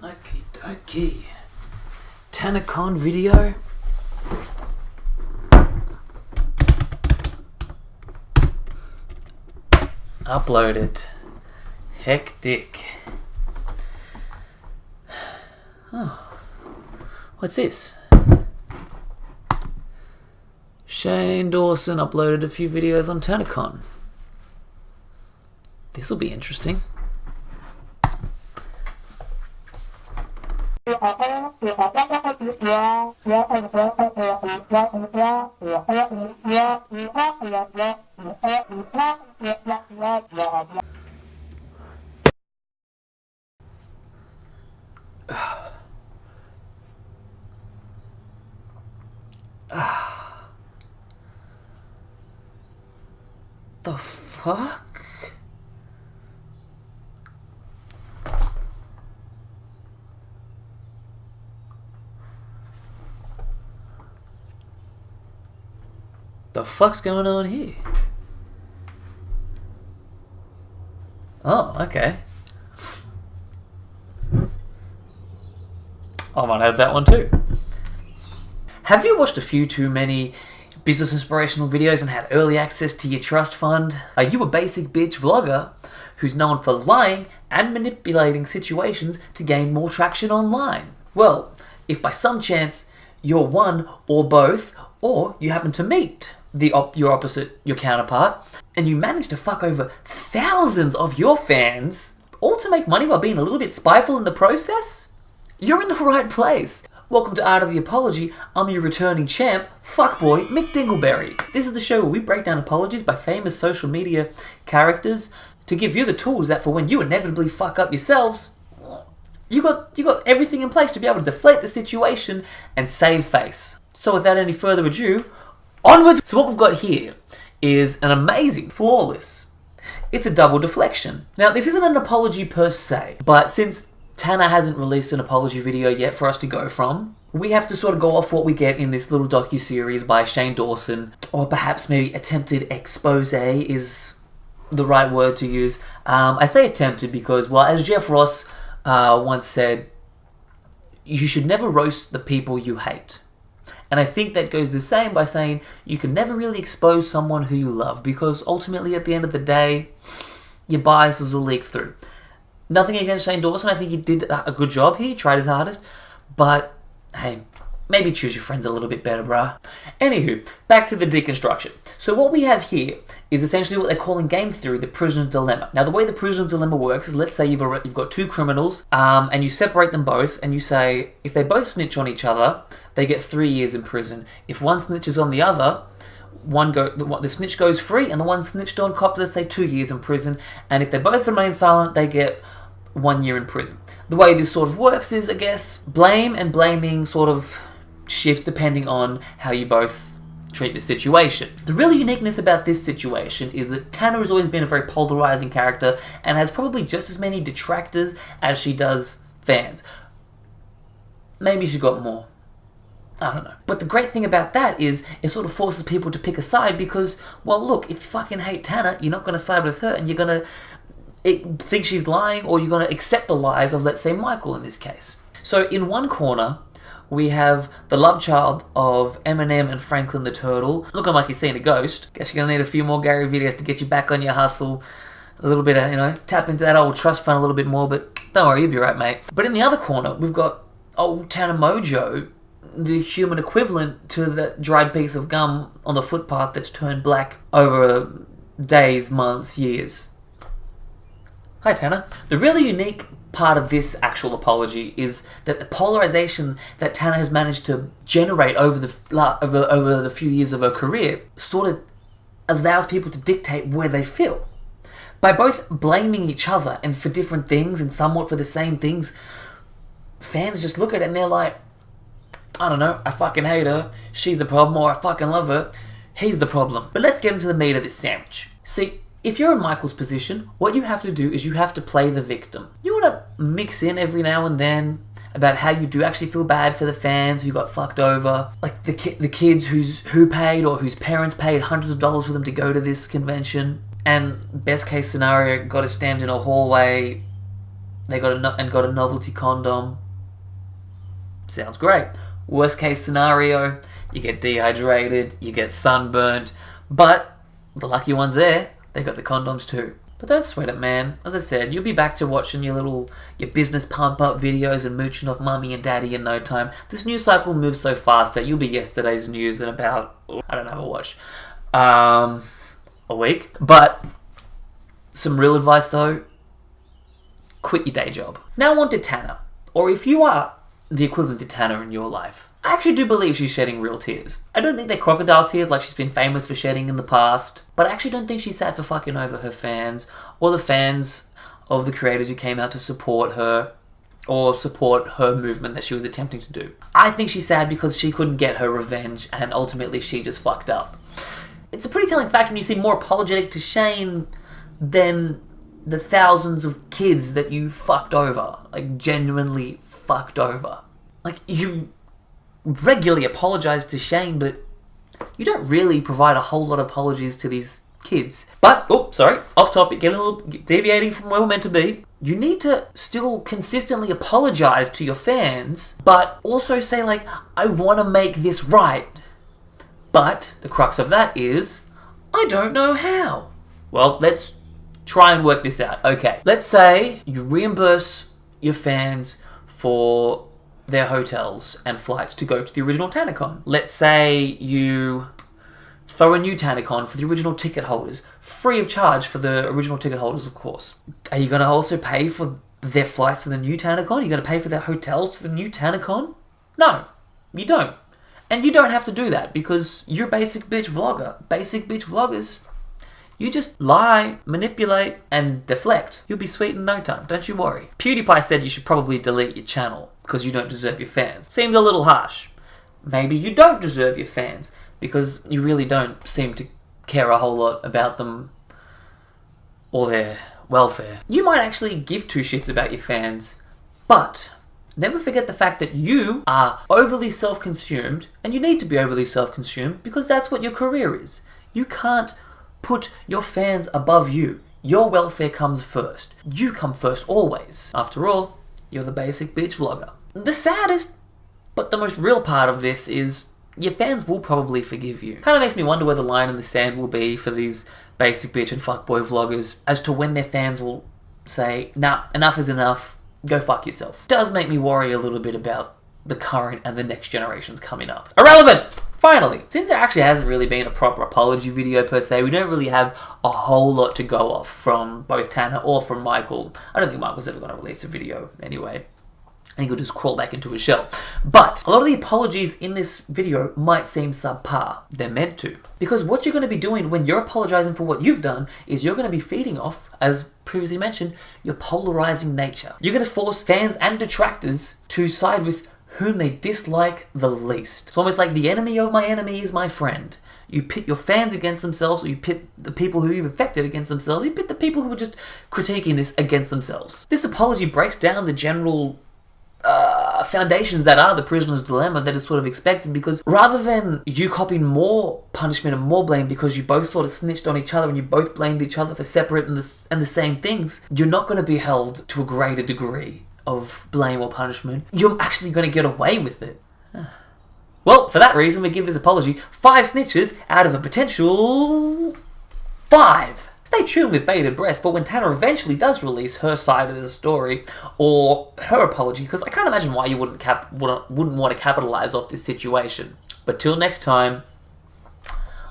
Okie dokie. Tanacon video. Uploaded. Hectic. Oh. What's this? Shane Dawson uploaded a few videos on Tanacon. This will be interesting. The fuck? The fuck's going on here? Oh, okay. I might have that one too. Have you watched a few too many business inspirational videos and had early access to your trust fund? Are you a basic bitch vlogger who's known for lying and manipulating situations to gain more traction online? Well, if by some chance you're one or both, or you happen to meet your counterpart, and you manage to fuck over thousands of your fans, all to make money while being a little bit spiteful in the process, you're in the right place. Welcome to Art of the Apology. I'm your returning champ, Fuccboy Mick Dingleberry. This is the show where we break down apologies by famous social media characters to give you the tools that for when you inevitably fuck up yourselves, you got everything in place to be able to deflate the situation and save face. So without any further ado, onwards! So what we've got here is an amazing, flawless, it's a double deflection. Now this isn't an apology per se, but since Tana hasn't released an apology video yet for us to go from, we have to sort of go off what we get in this little docu-series by Shane Dawson, or perhaps maybe attempted expose is the right word to use. I say attempted because, well, as Jeff Ross once said, you should never roast the people you hate. And I think that goes the same by saying you can never really expose someone who you love, because ultimately at the end of the day, your biases will leak through. Nothing against Shane Dawson, I think he did a good job here, he tried his hardest, but hey, maybe choose your friends a little bit better, bruh. Anywho, back to the deconstruction. So what we have here is essentially what they call in game theory the prisoner's dilemma. Now the way the prisoner's dilemma works is, let's say you've got two criminals, and you separate them both, and you say if they both snitch on each other, they get 3 years in prison. If one snitches on the other, the snitch goes free, and the one snitched on cops, let's say 2 years in prison. And if they both remain silent, they get 1 year in prison. The way this sort of works is, I guess, blame and blaming sort of shifts depending on how you both treat the situation. The real uniqueness about this situation is that Tana has always been a very polarizing character and has probably just as many detractors as she does fans. Maybe she's got more. I don't know. But the great thing about that is it sort of forces people to pick a side because, well, look, if you fucking hate Tana, you're not going to side with her and you're going to think she's lying, or you're going to accept the lies of, let's say, Michael in this case. So in one corner, we have the love child of Eminem and Franklin the Turtle, looking like he's seen a ghost. Guess you're going to need a few more Gary videos to get you back on your hustle. A little bit of, tap into that old trust fund a little bit more, but don't worry, you'll be right, mate. But in the other corner, we've got old Tana Mojo, the human equivalent to that dried piece of gum on the footpath that's turned black over days, months, years. Hi, Tana. The really unique part of this actual apology is that the polarization that Tana has managed to generate over the few years of her career sort of allows people to dictate where they feel. By both blaming each other and for different things and somewhat for the same things, fans just look at it and they're like, I don't know, I fucking hate her, she's the problem, or I fucking love her, he's the problem. But let's get into the meat of this sandwich. See, if you're in Michael's position, what you have to do is you have to play the victim. You want to mix in every now and then about how you do actually feel bad for the fans who got fucked over, like the kids who paid or whose parents paid hundreds of dollars for them to go to this convention, and best case scenario got to stand in a hallway they got a novelty condom. Sounds great. Worst case scenario, you get dehydrated, you get sunburned, but the lucky ones there, they got the condoms too. But don't sweat it, man. As I said, you'll be back to watching your business pump up videos and mooching off mummy and daddy in no time. This news cycle moves so fast that you'll be yesterday's news in about, I don't know, a watch, a week. But some real advice though, quit your day job. Now on to Tana, or if you are the equivalent to Tana in your life. I actually do believe she's shedding real tears. I don't think they're crocodile tears like she's been famous for shedding in the past, but I actually don't think she's sad for fucking over her fans, or the fans of the creators who came out to support her, or support her movement that she was attempting to do. I think she's sad because she couldn't get her revenge, and ultimately she just fucked up. It's a pretty telling fact when you see more apologetic to Shane than the thousands of kids that you fucked over. Like, genuinely fucked over. Like, you regularly apologize to Shane, but you don't really provide a whole lot of apologies to these kids. But, off topic, getting a little deviating from where we're meant to be. You need to still consistently apologize to your fans, but also say, like, I want to make this right. But the crux of that is, I don't know how. Well, let's try and work this out. Okay, let's say you reimburse your fans for their hotels and flights to go to the original Tanacon. Let's say you throw a new Tanacon for the original ticket holders, free of charge for the original ticket holders, of course. Are you going to also pay for their flights to the new Tanacon? Are you going to pay for their hotels to the new Tanacon? No, you don't. And you don't have to do that because you're a basic bitch vlogger. Basic bitch vloggers, you just lie, manipulate, and deflect. You'll be sweet in no time, don't you worry. PewDiePie said you should probably delete your channel because you don't deserve your fans. Seems a little harsh. Maybe you don't deserve your fans because you really don't seem to care a whole lot about them or their welfare. You might actually give two shits about your fans, but never forget the fact that you are overly self-consumed, and you need to be overly self-consumed because that's what your career is. You can't put your fans above you. Your welfare comes first. You come first always. After all, you're the basic bitch vlogger. The saddest, but the most real part of this is your fans will probably forgive you. Kind of makes me wonder where the line in the sand will be for these basic bitch and fuckboy vloggers as to when their fans will say, nah, enough is enough, go fuck yourself. It does make me worry a little bit about the current and the next generations coming up. Irrelevant! Finally, since there actually hasn't really been a proper apology video per se, we don't really have a whole lot to go off from both Tana or from Michael. I don't think Michael's ever going to release a video anyway. I think he'll just crawl back into his shell. But a lot of the apologies in this video might seem subpar. They're meant to. Because what you're going to be doing when you're apologizing for what you've done is you're going to be feeding off, as previously mentioned, your polarizing nature. You're going to force fans and detractors to side with whom they dislike the least. It's almost like the enemy of my enemy is my friend. You pit your fans against themselves, or you pit the people who you've affected against themselves, you pit the people who are just critiquing this against themselves. This apology breaks down the general foundations that are the prisoner's dilemma that is sort of expected, because rather than you copying more punishment and more blame because you both sort of snitched on each other and you both blamed each other for separate and the same things, you're not going to be held to a greater degree of blame or punishment. You're actually going to get away with it. Well, for that reason, we give this apology 5 snitches out of a potential 5. Stay tuned with bated breath for when Tana eventually does release her side of the story or her apology, because I can't imagine why you wouldn't want to capitalize off this situation. But till next time,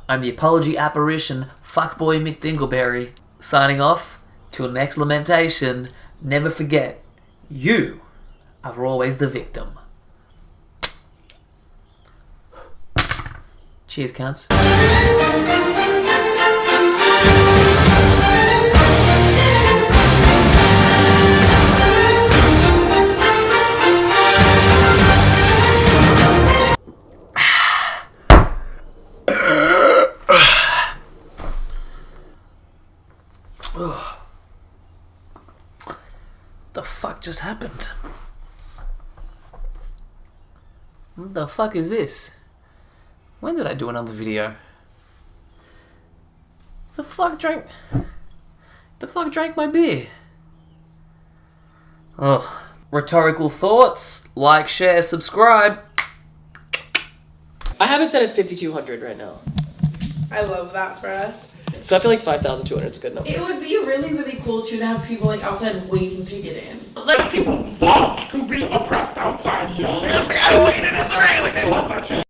I'm the apology apparition, Fuccboy McDingleberry, signing off. Till next lamentation, never forget, you are always the victim. Cheers, cunts. The fuck just happened? What the fuck is this? When did I do another video? The fuck drank my beer? Ugh. Rhetorical thoughts? Like, share, subscribe. I have it set at 5,200 right now. I love that for us. So I feel like 5,200 is a good number. It would be really, really cool too to have people like outside waiting to get in. Like people love to be oppressed outside. Yes, I waited in the rain. Like they love that shit.